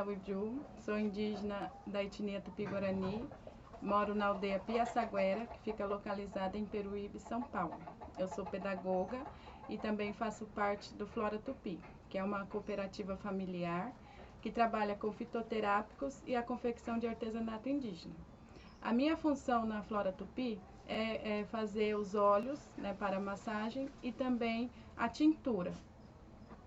Gustavo Ju, sou indígena da etnia Tupi-Guarani, moro na aldeia Piaçaguera, que fica localizada em Peruíbe, São Paulo. Eu sou pedagoga e também faço parte do Flora Tupi, que é uma cooperativa familiar que trabalha com fitoterápicos e a confecção de artesanato indígena. A minha função na Flora Tupi é fazer os óleos, né, para massagem e também a tintura.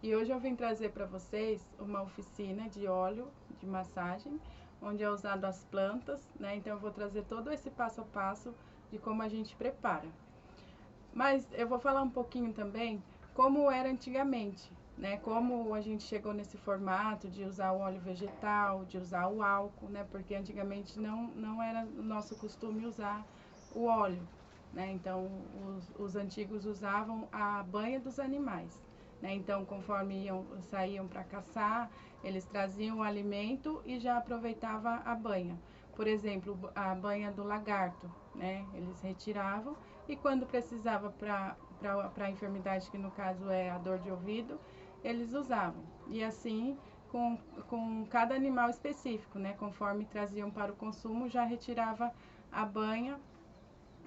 E hoje eu vim trazer para vocês uma oficina de óleo de massagem, onde é usado as plantas, né? Então eu vou trazer todo esse passo a passo de como a gente prepara. Mas eu vou falar um pouquinho também como era antigamente, né? Como a gente chegou nesse formato de usar o óleo vegetal, de usar o álcool, né? Porque antigamente não era o nosso costume usar o óleo, né? Então os antigos usavam a banha dos animais. Então, conforme saíam para caçar, eles traziam o alimento e já aproveitavam a banha. Por exemplo, a banha do lagarto, né? Eles retiravam e quando precisava para a enfermidade, que no caso é a dor de ouvido, eles usavam. E assim, com cada animal específico, né? Conforme traziam para o consumo, já retirava a banha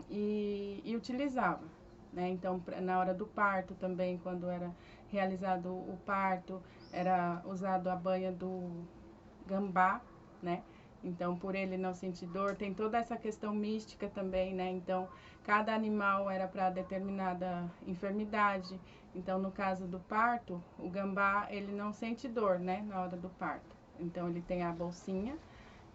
e utilizava. Então, na hora do parto também, quando era realizado o parto, era usado a banha do gambá, né? Então, por ele não sentir dor, tem toda essa questão mística também, né? Então, cada animal era para determinada enfermidade. Então, no caso do parto, o gambá, ele não sente dor, né? Na hora do parto. Então, ele tem a bolsinha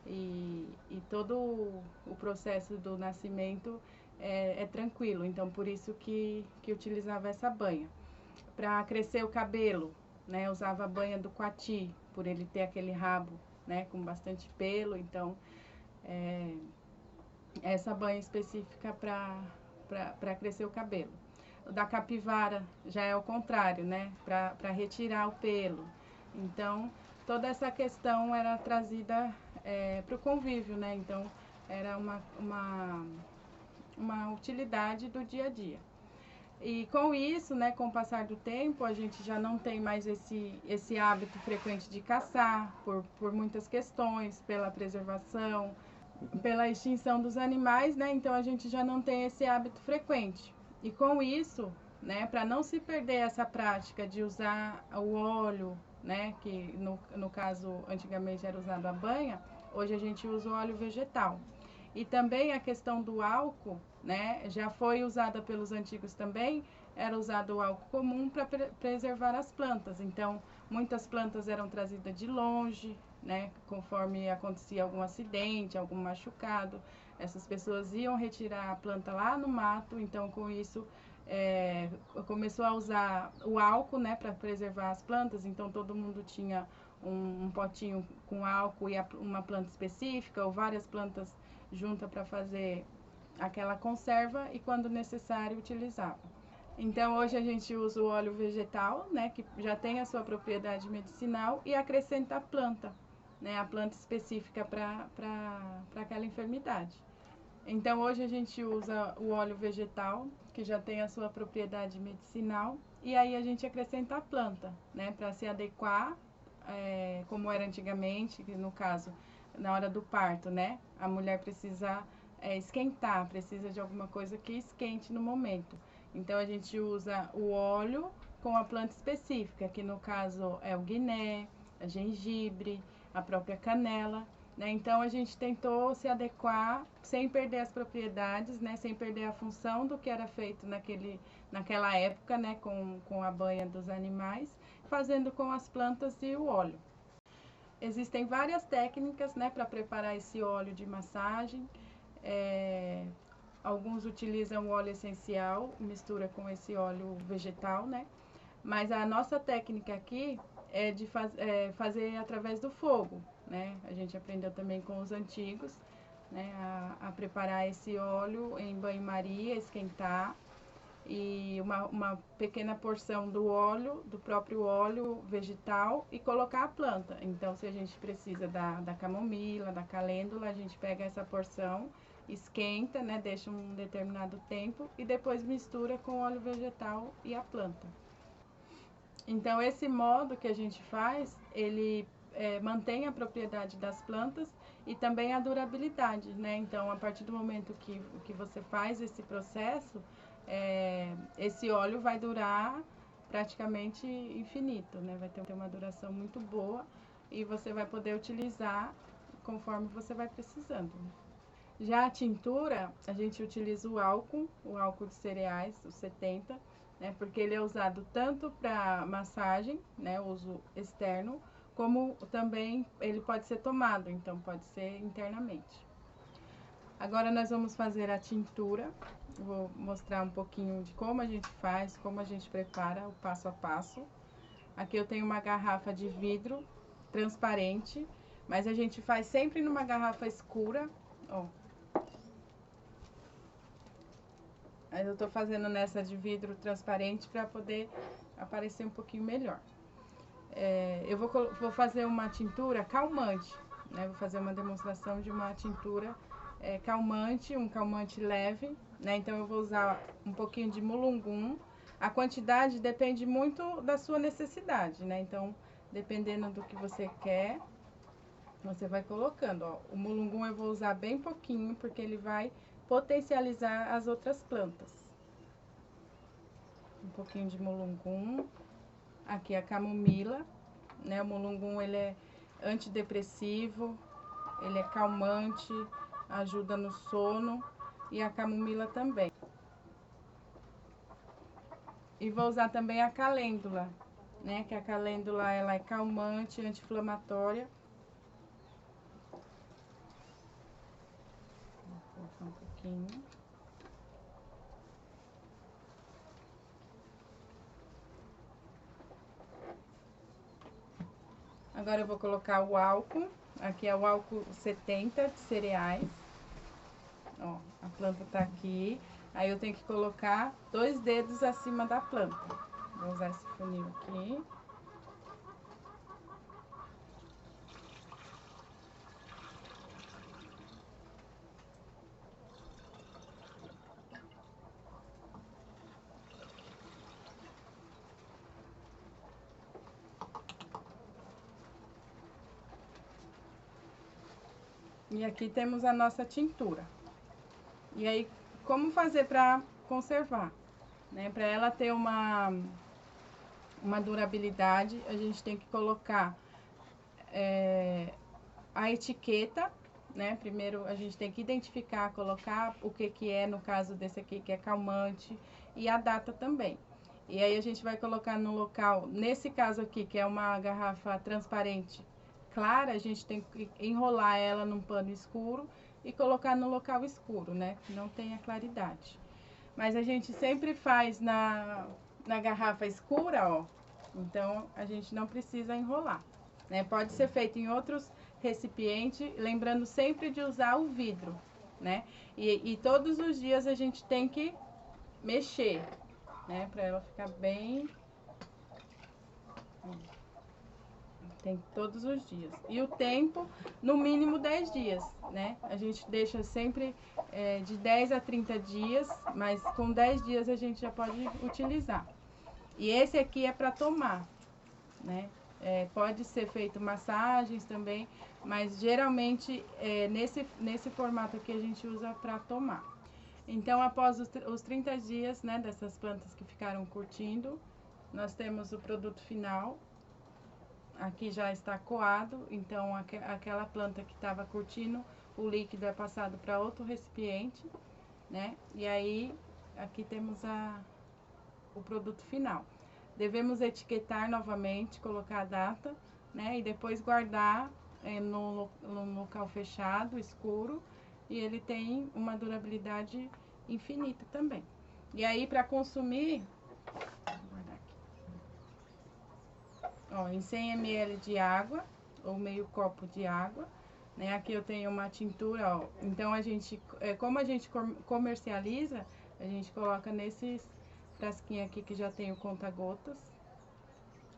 e todo o processo do nascimento é tranquilo, então por isso que utilizava essa banha. Para crescer o cabelo, né, usava a banha do coati, por ele ter aquele rabo, né, com bastante pelo, então essa banha específica para crescer o cabelo. O da capivara já é o contrário, né, para retirar o pelo. Então, toda essa questão era trazida para o convívio, né, então era uma utilidade do dia a dia. E com isso, né, com o passar do tempo, a gente já não tem mais esse hábito frequente de caçar, por muitas questões, pela preservação, pela extinção dos animais, né, então a gente já não tem esse hábito frequente. E com isso, né, para não se perder essa prática de usar o óleo, né, que no caso antigamente era usado a banha, hoje a gente usa o óleo vegetal. E também a questão do álcool, né, já foi usada pelos antigos também, era usado o álcool comum para preservar as plantas. Então, muitas plantas eram trazidas de longe, né, conforme acontecia algum acidente, algum machucado, essas pessoas iam retirar a planta lá no mato, então com isso começou a usar o álcool, né, para preservar as plantas, então todo mundo tinha um potinho com álcool e uma planta específica, ou várias plantas juntas para fazer aquela conserva e quando necessário utilizava. Então hoje a gente usa o óleo vegetal, né, que já tem a sua propriedade medicinal e acrescenta a planta, né, a planta específica para aquela enfermidade. Então hoje a gente usa o óleo vegetal, que já tem a sua propriedade medicinal, e aí a gente acrescenta a planta, né, para se adequar, como era antigamente, que no caso, na hora do parto, né, a mulher precisa esquentar, precisa de alguma coisa que esquente no momento. Então a gente usa o óleo com a planta específica, que no caso é o guiné, a gengibre, a própria canela, né? Então a gente tentou se adequar sem perder as propriedades, né? Sem perder a função do que era feito naquela época, né? Com a banha dos animais, fazendo com as plantas e o óleo. Existem várias técnicas, né, para preparar esse óleo de massagem. Alguns utilizam o óleo essencial, mistura com esse óleo vegetal, né? Mas a nossa técnica aqui é de fazer através do fogo, né? A gente aprendeu também com os antigos, né, a preparar esse óleo em banho-maria, esquentar, e uma pequena porção do óleo, do próprio óleo vegetal, e colocar a planta. Então, se a gente precisa da camomila, da calêndula, a gente pega essa porção, esquenta, né, deixa um determinado tempo e depois mistura com o óleo vegetal e a planta. Então, esse modo que a gente faz, ele mantém a propriedade das plantas e também a durabilidade, né? Então, a partir do momento que você faz esse processo, esse óleo vai durar praticamente infinito, né? Vai ter uma duração muito boa e você vai poder utilizar conforme você vai precisando, né? Já a tintura, a gente utiliza o álcool de cereais, o 70, né? Porque ele é usado tanto para massagem, né? Uso externo, como também ele pode ser tomado, então pode ser internamente. Agora nós vamos fazer a tintura. Vou mostrar um pouquinho de como a gente faz, como a gente prepara o passo a passo. Aqui eu tenho uma garrafa de vidro transparente, mas a gente faz sempre numa garrafa escura, ó. Mas eu tô fazendo nessa de vidro transparente para poder aparecer um pouquinho melhor. Eu vou fazer uma tintura calmante, né? Vou fazer uma demonstração de uma tintura calmante, um calmante leve, né? Então eu vou usar um pouquinho de mulungum. A quantidade depende muito da sua necessidade, né? Então, dependendo do que você quer, você vai colocando, ó. O mulungum eu vou usar bem pouquinho, porque ele vai potencializar as outras plantas. Um pouquinho de mulungum. Aqui a camomila, né? O mulungum, ele é antidepressivo, ele é calmante, ajuda no sono, e a camomila também. E vou usar também a calêndula, né? Que a calêndula, ela é calmante, anti-inflamatória. Vou colocar um pouquinho. Agora eu vou colocar o álcool. Aqui é o álcool 70 de cereais. Ó, a planta tá aqui. Aí eu tenho que colocar 2 dedos acima da planta. Vou usar esse funil aqui. E aqui temos a nossa tintura. E aí, como fazer para conservar? Né? Para ela ter uma durabilidade, a gente tem que colocar a etiqueta, né? Primeiro a gente tem que identificar, colocar o que é, no caso desse aqui, que é calmante, e a data também. E aí a gente vai colocar no local, nesse caso aqui, que é uma garrafa transparente clara, a gente tem que enrolar ela num pano escuro e colocar no local escuro, né? Que não tenha claridade. Mas a gente sempre faz na garrafa escura, ó. Então a gente não precisa enrolar, né? Pode ser feito em outros recipientes, lembrando sempre de usar o vidro, né? E todos os dias a gente tem que mexer, né? Pra ela ficar bem. Tem todos os dias. E o tempo, no mínimo 10 dias, né? A gente deixa sempre de 10 a 30 dias, mas com 10 dias a gente já pode utilizar. E esse aqui é para tomar, né? Pode ser feito massagens também, mas geralmente nesse formato aqui a gente usa para tomar. Então, após os 30 dias, né, dessas plantas que ficaram curtindo, nós temos o produto final. Aqui já está coado, então aquela planta que estava curtindo, o líquido é passado para outro recipiente, né? E aí, aqui temos o produto final. Devemos etiquetar novamente, colocar a data, né? E depois guardar no local fechado, escuro, e ele tem uma durabilidade infinita também. E aí, para consumir, ó, em 100 ml de água, ou meio copo de água, né? Aqui eu tenho uma tintura, ó. Então a gente, como a gente comercializa, a gente coloca nesses frasquinhos aqui que já tem o conta-gotas.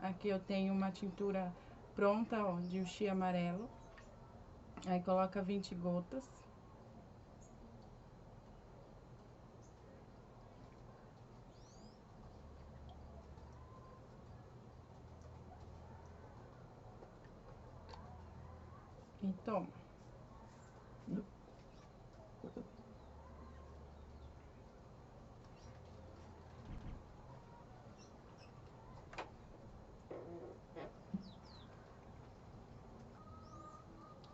Aqui eu tenho uma tintura pronta, ó, de uxi amarelo. Aí coloca 20 gotas. Toma.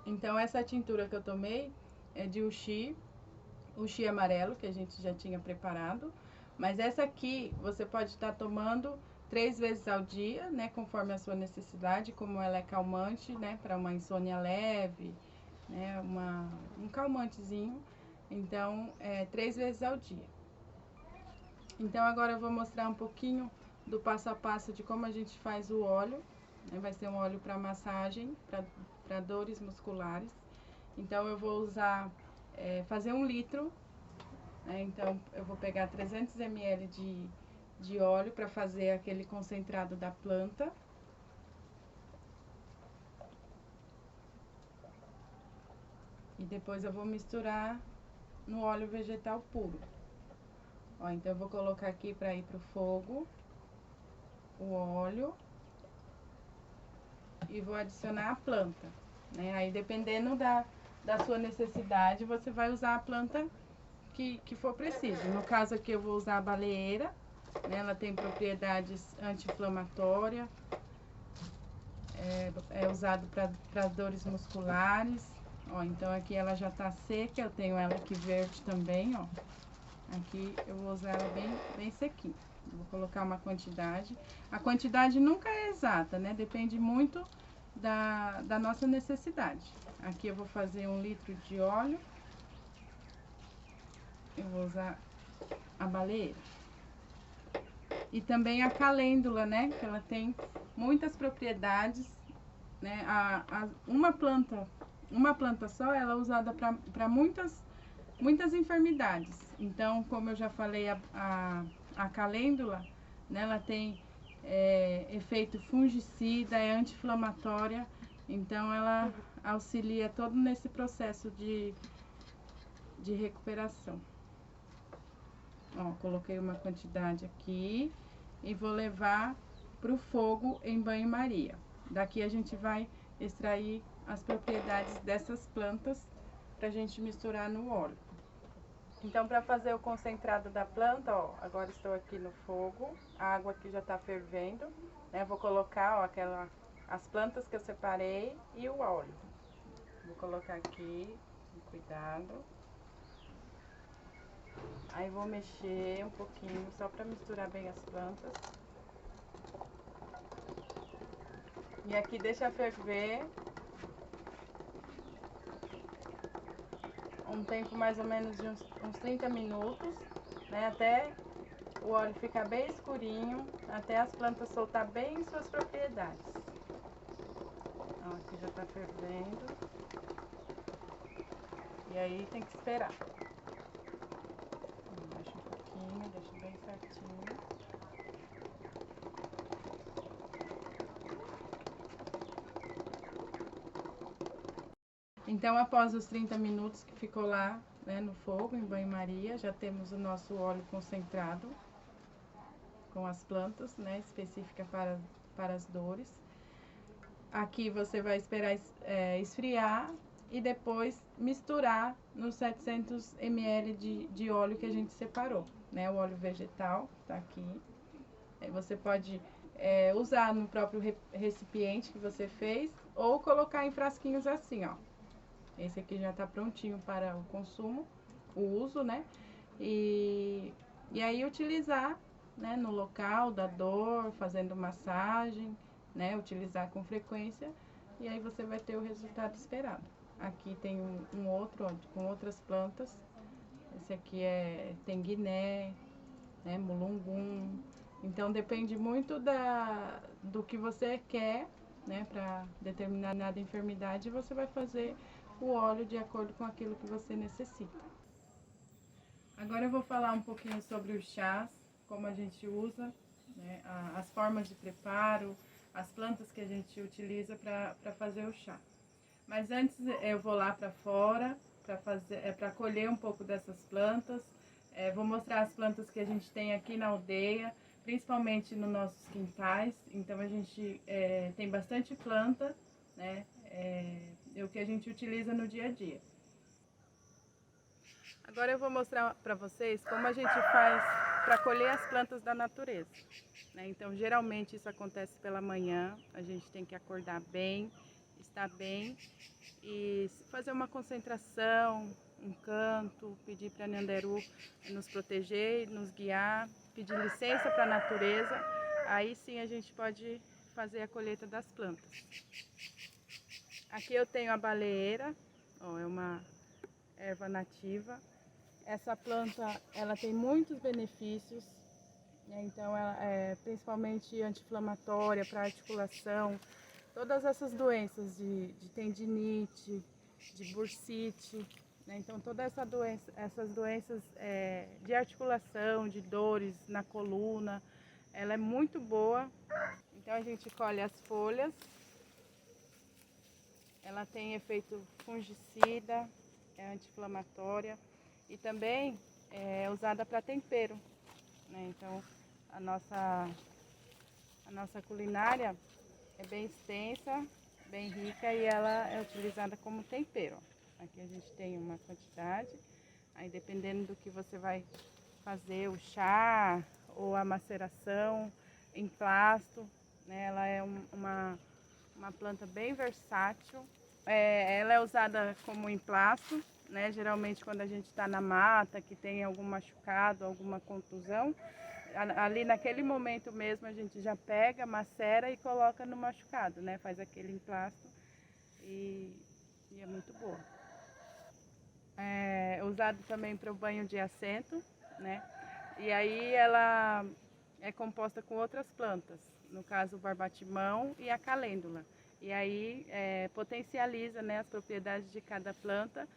Então, essa tintura que eu tomei é de uxi amarelo, que a gente já tinha preparado. Mas essa aqui, você pode estar tomando 3 vezes ao dia, né? Conforme a sua necessidade, como ela é calmante, né? Para uma insônia leve, né? Um calmantezinho. Então, 3 vezes ao dia. Então, agora eu vou mostrar um pouquinho do passo a passo de como a gente faz o óleo. Vai ser um óleo para massagem, para dores musculares. Então, eu vou usar, fazer 1 litro. Então, eu vou pegar 300 ml de óleo para fazer aquele concentrado da planta. E depois eu vou misturar no óleo vegetal puro. Ó, então, eu vou colocar aqui para ir pro fogo o óleo. E vou adicionar a planta, né? Aí, dependendo da sua necessidade, você vai usar a planta que for preciso. No caso aqui, eu vou usar a baleeira, né? Ela tem propriedades anti-inflamatórias, é usado para dores musculares. Ó, então aqui ela já tá seca, eu tenho ela aqui verde também, ó. Aqui eu vou usar ela bem sequinha. Vou colocar uma quantidade. A quantidade nunca é exata, né? Depende muito da nossa necessidade. Aqui eu vou fazer 1 litro de óleo. Eu vou usar a baleeira. E também a calêndula, né? Que ela tem muitas propriedades, né? Uma planta só, ela é usada para muitas enfermidades. Então, como eu já falei, a calêndula, né, ela tem efeito fungicida, é anti-inflamatória, então ela auxilia todo nesse processo de recuperação. Ó, coloquei uma quantidade aqui e vou levar para o fogo em banho-maria. Daqui a gente vai extrair as propriedades dessas plantas para a gente misturar no óleo. Então, para fazer o concentrado da planta, ó, agora estou aqui no fogo, a água aqui já está fervendo, né? Vou colocar, ó, as plantas que eu separei e o óleo. Vou colocar aqui, com cuidado. Aí vou mexer um pouquinho, só para misturar bem as plantas. E aqui deixa ferver um tempo mais ou menos de uns 30 minutos, né? Até o óleo ficar bem escurinho, até as plantas soltar bem suas propriedades. Ó, aqui já tá fervendo. E aí tem que esperar. Deixa um pouquinho, deixa bem certinho. Então, após os 30 minutos que ficou lá, né, no fogo, em banho-maria, já temos o nosso óleo concentrado com as plantas, né, específica para as dores. Aqui você vai esperar esfriar e depois misturar nos 700 ml de óleo que a gente separou, né, o óleo vegetal tá aqui. Você pode usar no próprio recipiente que você fez ou colocar em frasquinhos assim, ó. Esse aqui já tá prontinho para o consumo, o uso, né? E aí utilizar, né, no local da dor, fazendo massagem, né? Utilizar com frequência e aí você vai ter o resultado esperado. Aqui tem um outro, ó, com outras plantas. Esse aqui tem guiné, né, mulungum. Então depende muito do que você quer, né, para determinada enfermidade, você vai fazer o óleo de acordo com aquilo que você necessita. Agora eu vou falar um pouquinho sobre os chás, como a gente usa, né, as formas de preparo, as plantas que a gente utiliza para fazer o chá. Mas antes eu vou lá para fora para colher um pouco dessas plantas. Vou mostrar as plantas que a gente tem aqui na aldeia, principalmente nos nossos quintais. Então a gente tem bastante planta, né? É o que a gente utiliza no dia a dia. Agora eu vou mostrar para vocês como a gente faz para colher as plantas da natureza, né? Então, geralmente isso acontece pela manhã, a gente tem que acordar bem, estar bem e fazer uma concentração, um canto, pedir para Nyanderu nos proteger, nos guiar, pedir licença para a natureza, aí sim a gente pode fazer a colheita das plantas. Aqui eu tenho a baleeira, ó, é uma erva nativa. Essa planta, ela tem muitos benefícios, né? Então ela é principalmente anti-inflamatória para articulação, todas essas doenças de tendinite, de bursite, né? Então todas essas doenças de articulação, de dores na coluna, ela é muito boa. Então a gente colhe as folhas, ela tem efeito fungicida, é anti-inflamatória e também é usada para tempero, né? Então a nossa culinária é bem extensa, bem rica e ela é utilizada como tempero. Aqui a gente tem uma quantidade, aí dependendo do que você vai fazer, o chá ou a maceração em plasto, né? Ela é uma planta bem versátil. Ela é usada como emplasto, né? Geralmente quando a gente está na mata, que tem algum machucado, alguma contusão, ali naquele momento mesmo a gente já pega, macera e coloca no machucado, né? Faz aquele emplasto e é muito boa. É usado também para o banho de assento, né? E aí ela é composta com outras plantas, no caso o barbatimão e a calêndula. E aí potencializa, né, as propriedades de cada planta,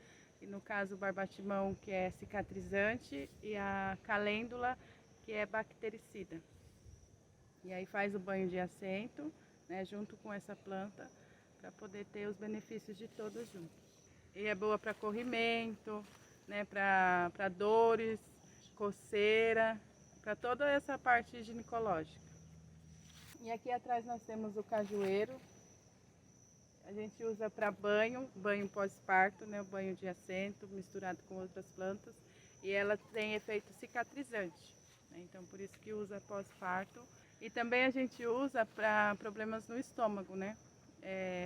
e no caso o barbatimão, que é cicatrizante, e a calêndula, que é bactericida. E aí faz o banho de assento, né, junto com essa planta, para poder ter os benefícios de todos juntos. E é boa para corrimento, né, para dores, coceira, para toda essa parte ginecológica. E aqui atrás nós temos o cajueiro. A gente usa para banho pós-parto, né, o banho de assento misturado com outras plantas. E ela tem efeito cicatrizante, né, então por isso que usa pós-parto. E também a gente usa para problemas no estômago, né,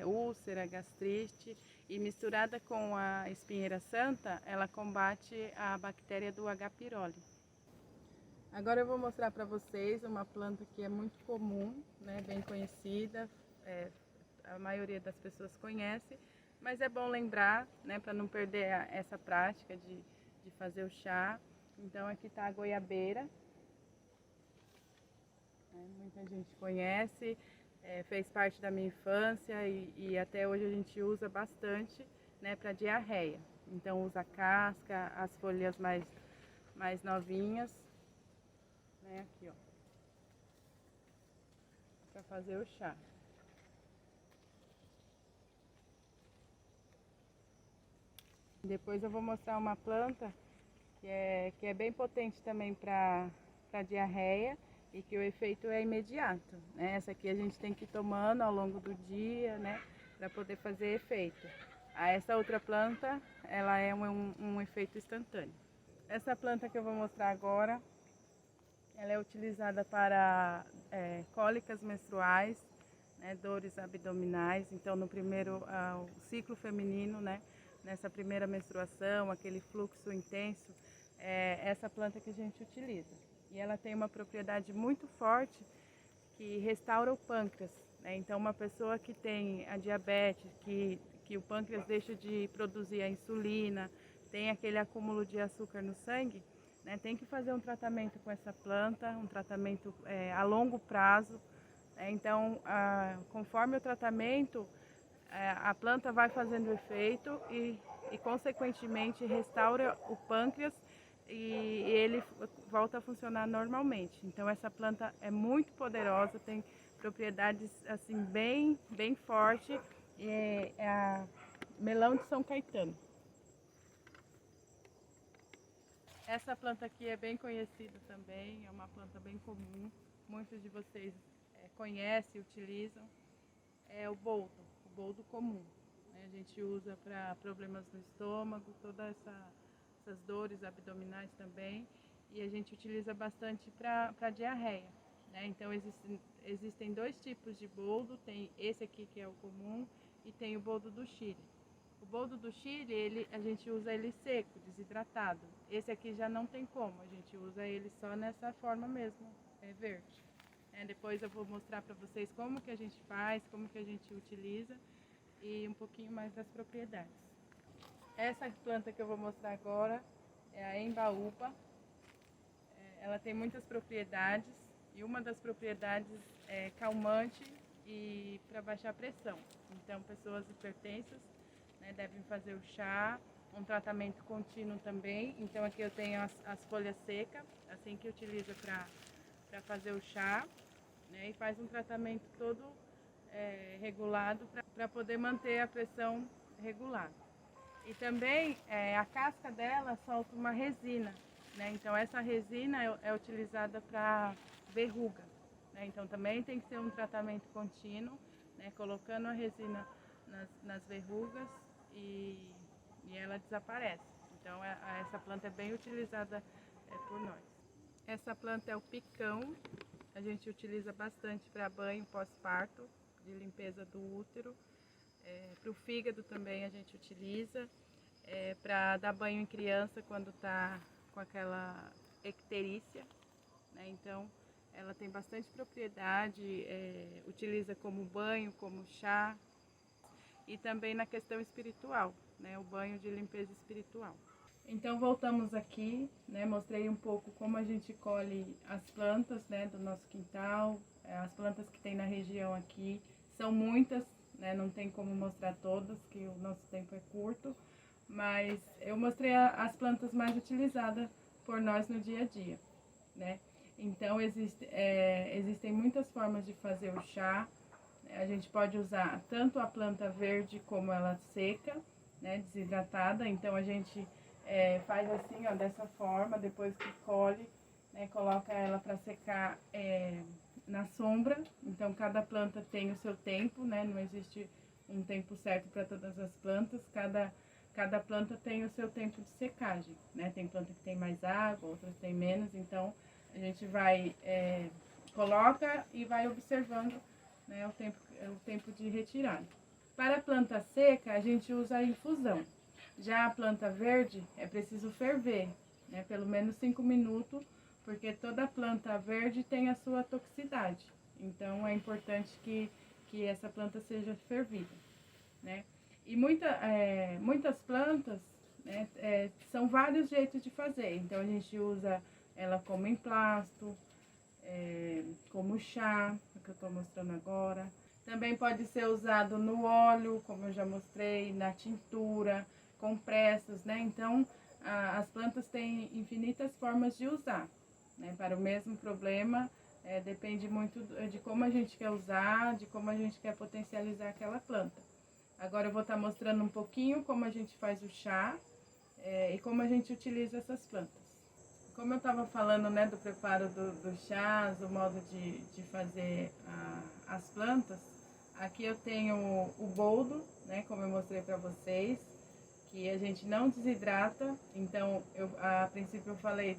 úlcera, gastrite. E misturada com a espinheira santa, ela combate a bactéria do H. pylori. Agora eu vou mostrar para vocês uma planta que é muito comum, né, bem conhecida, a maioria das pessoas conhece, mas é bom lembrar, né, para não perder essa prática de fazer o chá. Então aqui está a goiabeira, né, muita gente conhece, fez parte da minha infância e até hoje a gente usa bastante, né, para diarreia. Então usa a casca, as folhas mais novinhas, né, aqui ó, para fazer o chá. Depois eu vou mostrar uma planta que é bem potente também para diarreia e que o efeito é imediato, né? Essa aqui a gente tem que ir tomando ao longo do dia, né, para poder fazer efeito. Essa outra planta, ela é um efeito instantâneo. Essa planta que eu vou mostrar agora, ela é utilizada para cólicas menstruais, né, dores abdominais. Então no primeiro o ciclo feminino, né, nessa primeira menstruação, aquele fluxo intenso, é essa planta que a gente utiliza. E ela tem uma propriedade muito forte que restaura o pâncreas, né? Então uma pessoa que tem a diabetes, que o pâncreas deixa de produzir a insulina, tem aquele acúmulo de açúcar no sangue, né, tem que fazer um tratamento com essa planta, um tratamento a longo prazo. Então, conforme o tratamento, a planta vai fazendo efeito e consequentemente restaura o pâncreas e ele volta a funcionar normalmente. Então essa planta é muito poderosa, tem propriedades assim bem forte, é a melão de São Caetano. Essa planta aqui é bem conhecida também, é uma planta bem comum, muitos de vocês conhecem e utilizam, é o boldo comum. né? A gente usa para problemas no estômago, essas dores abdominais também. E a gente utiliza bastante para diarreia, né? Então existem dois tipos de boldo, tem esse aqui que é o comum e tem o boldo do Chile. O boldo do Chile, a gente usa ele seco, desidratado. Esse aqui já não tem como, a gente usa ele só nessa forma mesmo, verde. Depois eu vou mostrar para vocês como que a gente faz, como que a gente utiliza e um pouquinho mais das propriedades. Essa planta que eu vou mostrar agora é a embaúba. Ela tem muitas propriedades e uma das propriedades é calmante e para baixar a pressão. Então, pessoas hipertensas, né, devem fazer o chá, um tratamento contínuo também. Então, aqui eu tenho as folhas secas, assim que utiliza para fazer o chá, né, e faz um tratamento todo regulado para poder manter a pressão regulada. E também a casca dela solta uma resina, né? Então essa resina é utilizada para verruga, né? Então também tem que ser um tratamento contínuo, né? Colocando a resina nas verrugas e ela desaparece. Então essa planta é bem utilizada por nós. Essa planta é o picão, a gente utiliza bastante para banho pós-parto, de limpeza do útero. Para o fígado também a gente utiliza, para dar banho em criança quando está com aquela icterícia, né? Então ela tem bastante propriedade, utiliza como banho, como chá e também na questão espiritual, né? O banho de limpeza espiritual. Então voltamos aqui, né? Mostrei um pouco como a gente colhe as plantas, né, do nosso quintal, as plantas que tem na região aqui, são muitas, né? Não tem como mostrar todas, que o nosso tempo é curto, mas eu mostrei as plantas mais utilizadas por nós no dia a dia, né? Então existem muitas formas de fazer o chá. A gente pode usar tanto a planta verde como ela seca, né, desidratada. Então a gente faz assim, ó, dessa forma, depois que colhe, né, coloca ela para secar na sombra. Então cada planta tem o seu tempo, né? Não existe um tempo certo para todas as plantas. Cada planta tem o seu tempo de secagem, né? Tem planta que tem mais água, outras tem menos. Então a gente vai coloca e vai observando, né, o tempo de retirada. Para a planta seca a gente usa a infusão. Já a planta verde é preciso ferver, né, pelo menos 5 minutos, porque toda planta verde tem a sua toxicidade. Então é importante que essa planta seja fervida, né? E muitas plantas, né, são vários jeitos de fazer. Então a gente usa ela como emplasto, como chá, o que eu estou mostrando agora. Também pode ser usado no óleo, como eu já mostrei, na tintura, compressas, né? Então as plantas têm infinitas formas de usar, né? Para o mesmo problema, depende muito de como a gente quer usar, de como a gente quer potencializar aquela planta. Agora eu vou estar mostrando um pouquinho como a gente faz o chá e como a gente utiliza essas plantas. Como eu estava falando, né, do preparo do chás, o modo de fazer as plantas, aqui eu tenho o boldo, né, como eu mostrei para vocês, que a gente não desidrata. Então a princípio eu falei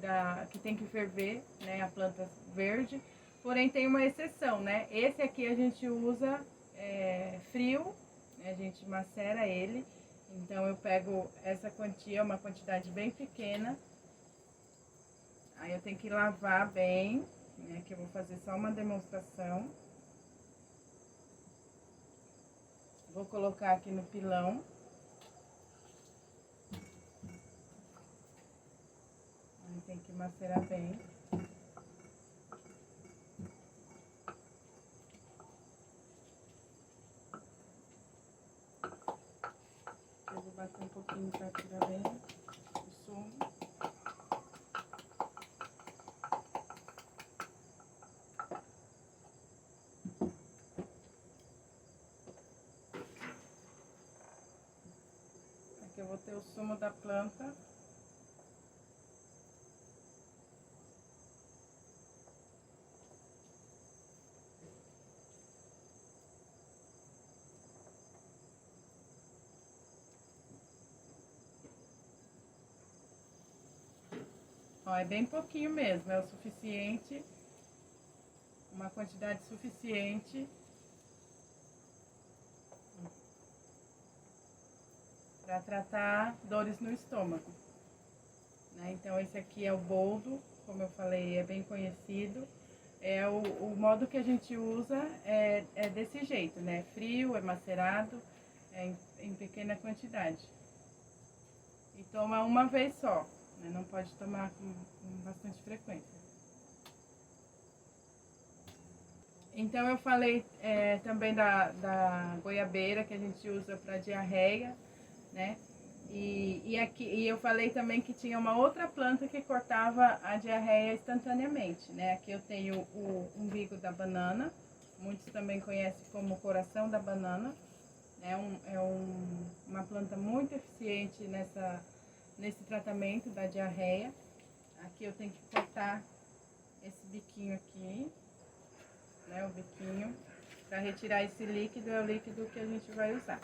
que tem que ferver, né, a planta verde, porém tem uma exceção, né? Esse aqui a gente usa frio, né, a gente macera ele. Então eu pego essa quantia, uma quantidade bem pequena. Aí eu tenho que lavar bem, né, que eu vou fazer só uma demonstração. Vou colocar aqui no pilão. Aí tem que macerar bem. Eu vou bater um pouquinho para tirar bem o sumo. Aqui eu vou ter o sumo da planta. Ó, é bem pouquinho mesmo, é o suficiente, uma quantidade suficiente para tratar dores no estômago, né? Então esse aqui é o boldo, como eu falei, é bem conhecido. O modo que a gente usa é desse jeito, né? Frio, é macerado, em pequena quantidade. E toma uma vez só, né? Não pode tomar com bastante frequência. Então eu falei também da goiabeira que a gente usa para diarreia, né? E eu falei também que tinha uma outra planta que cortava a diarreia instantaneamente, né? Aqui eu tenho o umbigo da banana, muitos também conhecem como coração da banana. Uma planta muito eficiente nesse tratamento da diarreia. Aqui eu tenho que cortar esse biquinho aqui, né? O biquinho, para retirar esse líquido, é o líquido que a gente vai usar.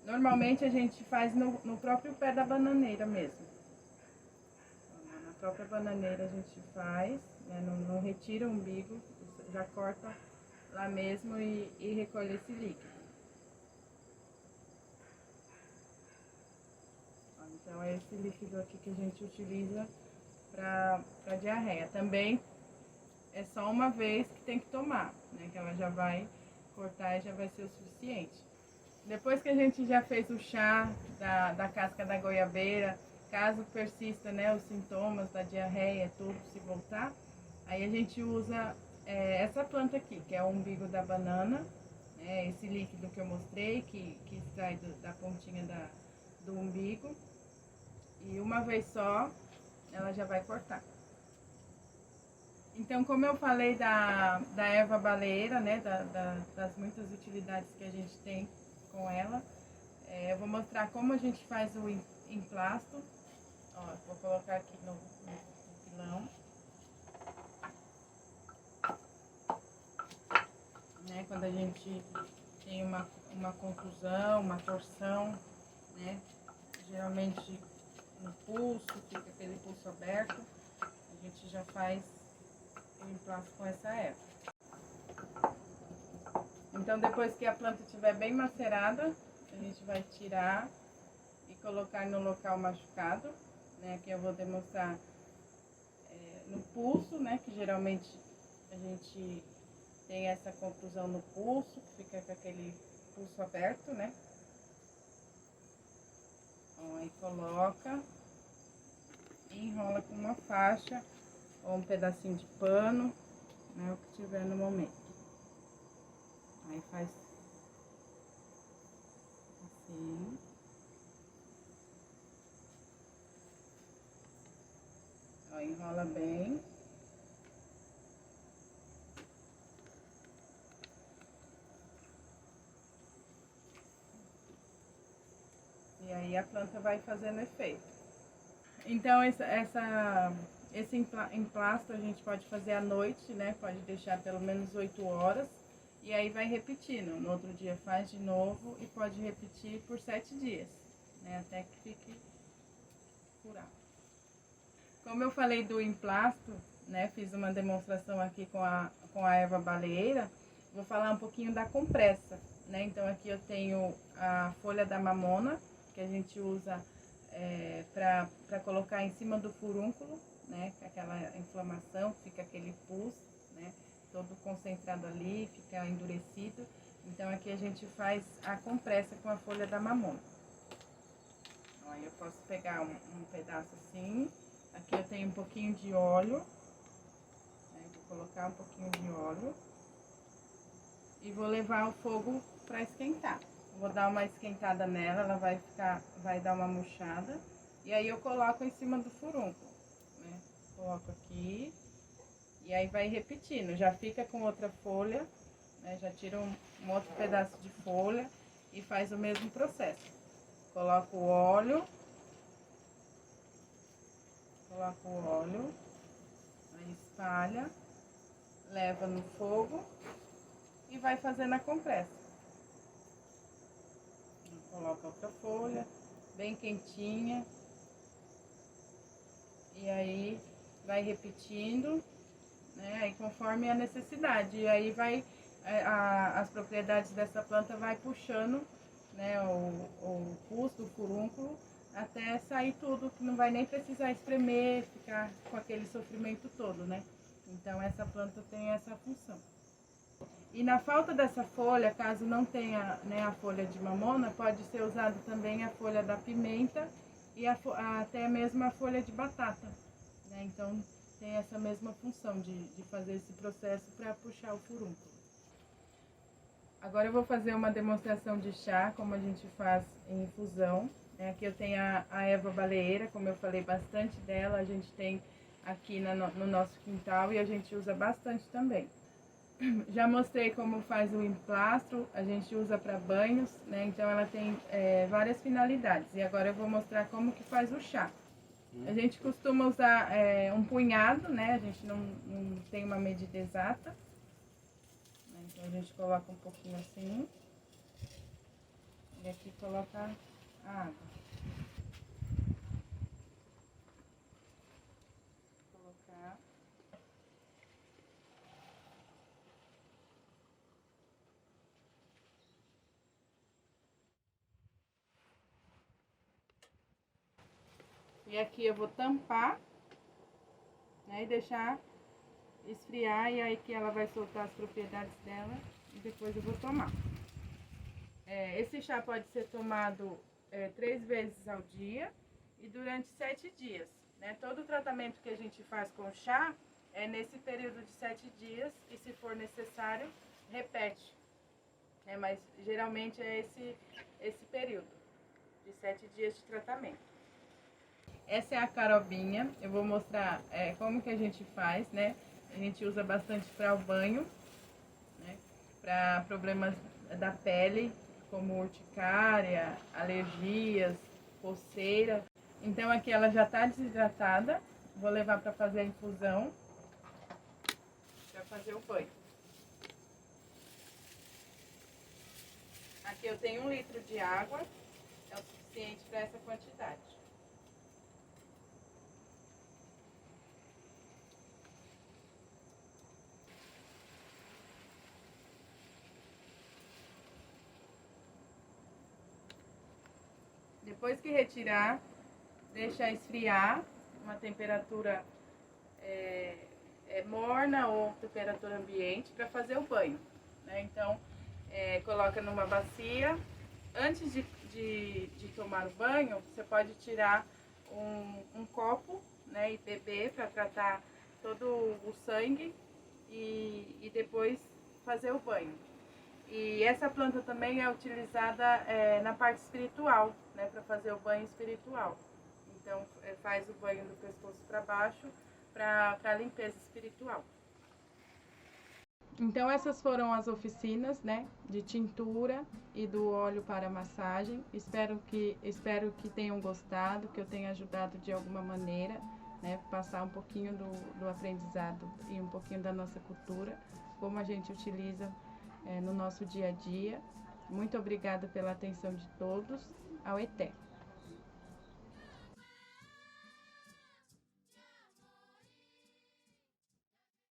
Normalmente a gente faz no próprio pé da bananeira mesmo. Na própria bananeira a gente faz, né? Não retira o umbigo, já corta lá mesmo e recolhe esse líquido. Então é esse líquido aqui que a gente utiliza para diarreia. Também é só uma vez que tem que tomar, né? Que ela já vai cortar e já vai ser o suficiente. Depois que a gente já fez o chá da casca da goiabeira, caso persista, né, os sintomas da diarreia, tudo se voltar, aí a gente usa essa planta aqui, que é o umbigo da banana, esse líquido que eu mostrei, que extrai da pontinha do umbigo, e uma vez só ela já vai cortar. Então, como eu falei da erva baleeira, né, das muitas utilidades que a gente tem com ela, eu vou mostrar como a gente faz o emplasto. Ó, vou colocar aqui no pilão, né, quando a gente tem uma contusão, uma torção, né, geralmente no pulso, fica aquele pulso aberto, a gente já faz o emplasto com essa erva. Então, depois que a planta estiver bem macerada, a gente vai tirar e colocar no local machucado, né? Aqui eu vou demonstrar no pulso, né? Que geralmente a gente tem essa contusão no pulso, que fica com aquele pulso aberto, né? Ó, aí coloca e enrola com uma faixa ou um pedacinho de pano, né? O que tiver no momento. Aí faz assim. Ó, enrola bem. E aí a planta vai fazendo efeito. Então esse emplasto a gente pode fazer à noite, né? Pode deixar pelo menos 8 horas. E aí vai repetindo. No outro dia faz de novo e pode repetir por 7 dias, né? Até que fique curado. Como eu falei do emplasto, né? Fiz uma demonstração aqui com a erva baleeira. Vou falar um pouquinho da compressa, né? Então aqui eu tenho a folha da mamona, que a gente usa para colocar em cima do furúnculo, né? Aquela inflamação, fica aquele pus, né? Todo concentrado ali, fica endurecido. Então aqui a gente faz a compressa com a folha da mamona. Então, aí eu posso pegar um pedaço assim. Aqui eu tenho um pouquinho de óleo, né? Vou colocar um pouquinho de óleo e vou levar ao fogo para esquentar. Vou dar uma esquentada nela, ela vai dar uma murchada. E aí eu coloco em cima do furúnculo, né? Coloco aqui. E aí vai repetindo, já fica com outra folha, né? Já tira um outro pedaço de folha e faz o mesmo processo. Coloco o óleo, aí espalha, leva no fogo e vai fazendo a compressa. Coloca outra folha, bem quentinha. E aí vai repetindo, né, aí conforme a necessidade. E aí as propriedades dessa planta vai puxando, né, o pus do furúnculo até sair tudo, que não vai nem precisar espremer, ficar com aquele sofrimento todo, né? Então essa planta tem essa função. E na falta dessa folha, caso não tenha, né, a folha de mamona, pode ser usado também a folha da pimenta e até mesmo a folha de batata, né? Então tem essa mesma função de fazer esse processo para puxar o furúnculo. Agora eu vou fazer uma demonstração de chá, como a gente faz em infusão. Aqui eu tenho a erva baleeira, como eu falei bastante dela, a gente tem aqui no nosso quintal e a gente usa bastante também. Já mostrei como faz o emplastro, a gente usa para banhos, né? Então ela tem várias finalidades. E agora eu vou mostrar como que faz o chá. A gente costuma usar um punhado, né? A gente não tem uma medida exata. Então a gente coloca um pouquinho assim. E aqui coloca a água. Vou colocar. E aqui eu vou tampar, né, e deixar esfriar, e aí que ela vai soltar as propriedades dela e depois eu vou tomar. Esse chá pode ser tomado 3 vezes ao dia e durante 7 dias, né? Todo o tratamento que a gente faz com chá é nesse período de 7 dias e, se for necessário, repete, né? Mas geralmente é esse período de 7 dias de tratamento. Essa é a carobinha, eu vou mostrar como que a gente faz, né? A gente usa bastante para o banho, né? Para problemas da pele, como urticária, alergias, coceira. Então aqui ela já está desidratada, vou levar para fazer a infusão, para fazer o banho. Aqui eu tenho 1 litro de água, é o suficiente para essa quantidade. Depois que retirar, deixa esfriar, uma temperatura morna ou temperatura ambiente, para fazer o banho, né? Então, coloca numa bacia. Antes de tomar o banho, você pode tirar um copo, né, e beber para tratar todo o sangue e depois fazer o banho. E essa planta também é utilizada na parte espiritual, né, para fazer o banho espiritual. Então faz o banho do pescoço para baixo para limpeza espiritual. Então essas foram as oficinas, né, de tintura e do óleo para massagem. Espero que tenham gostado, que eu tenha ajudado de alguma maneira, né, passar um pouquinho do aprendizado e um pouquinho da nossa cultura, como a gente utiliza no nosso dia a dia. Muito obrigada pela atenção de todos. Ao Eté.